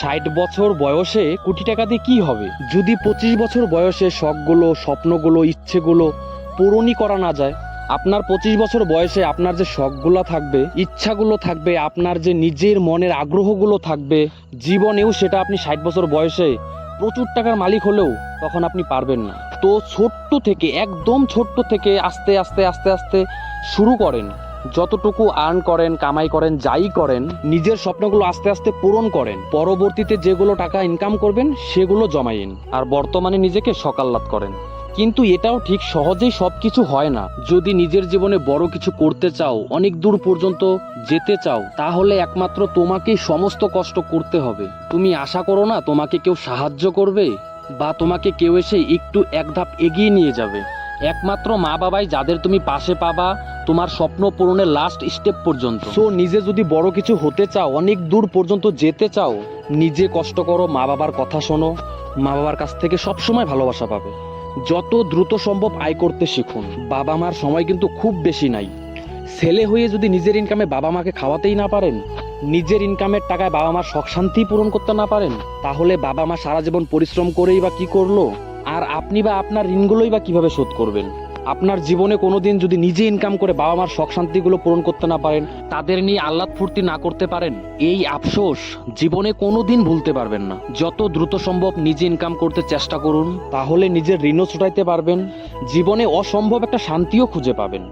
60 বছর বয়সে কোটি টাকা দিয়ে কি হবে যদি 25 বছর বয়সে শখগুলো, স্বপ্নগুলো, ইচ্ছেগুলো পূরণই করা না যায়? আপনার 25 বছর বয়সে আপনার যে শখগুলো থাকবে, ইচ্ছাগুলো থাকবে, আপনার যে নিজের মনের আগ্রহগুলো থাকবে, জীবনেও সেটা আপনি 60 বছর বয়সে প্রচুর টাকার মালিক হলেও তখন আপনি পারবেন না। তো ছোট্ট থেকে, একদম ছোট্ট থেকে আস্তে আস্তে আস্তে আস্তে শুরু করেন। যতটুকু আর্ন করেন, কামাই করেন, যাই করেন, নিজের স্বপ্নগুলো আস্তে আস্তে পূরণ করেন। পরবর্তীতে যেগুলো টাকা ইনকাম করবেন সেগুলো জমাইন, আর বর্তমানে নিজেকে সকাল্লাত করেন। কিন্তু এটাও ঠিক সহজেই সবকিছু হয় না। যদি নিজের জীবনে বড় কিছু করতে চাও, অনেক দূর পর্যন্ত যেতে চাও, তাহলে একমাত্র তোমাকেই সমস্ত কষ্ট করতে হবে। তুমি আশা করো না তোমাকে কেউ সাহায্য করবে বা তোমাকে কেউ এসে একটু এক ধাপ এগিয়ে নিয়ে যাবে। একমাত্র মা বাবাই যাদের তুমি পাশে পাবা তোমার স্বপ্ন পূরণের লাস্ট স্টেপ পর্যন্ত। সো নিজে যদি বড় কিছু হতে চাও, অনেক দূর পর্যন্ত যেতে চাও, নিজে কষ্ট করো, মা বাবার কথা শোনো। মা বাবার কাছ থেকে সবসময় ভালোবাসা পাবে। যত দ্রুত সম্ভব আয় করতে শিখুন। বাবা মার সময় কিন্তু খুব বেশি নাই। ছেলে হয়ে যদি নিজের ইনকামে বাবা মাকে খাওয়াতেই না পারেন, নিজের ইনকামের টাকায় বাবা মার শখ শান্তি পূরণ করতে না পারেন, তাহলে বাবা মা সারা জীবন পরিশ্রম করেই বা কি করলো? আর আপনি বা আপনার ঋণগুলোই বা কিভাবে শোধ করবেন? আপনার জীবনে কোনোদিন যদি নিজে ইনকাম করে বাবা মার শখ শান্তিগুলো পূরণ করতে না পারেন, তাদের নিয়ে আহ্লাদ ফুর্তি না করতে পারেন, এই আফসোস জীবনে কোনোদিন ভুলতে পারবেন না। যত দ্রুত সম্ভব নিজে ইনকাম করতে চেষ্টা করুন, তাহলে নিজের ঋণও ছুটাইতে পারবেন, জীবনে অসম্ভব একটা শান্তিও খুঁজে পাবেন।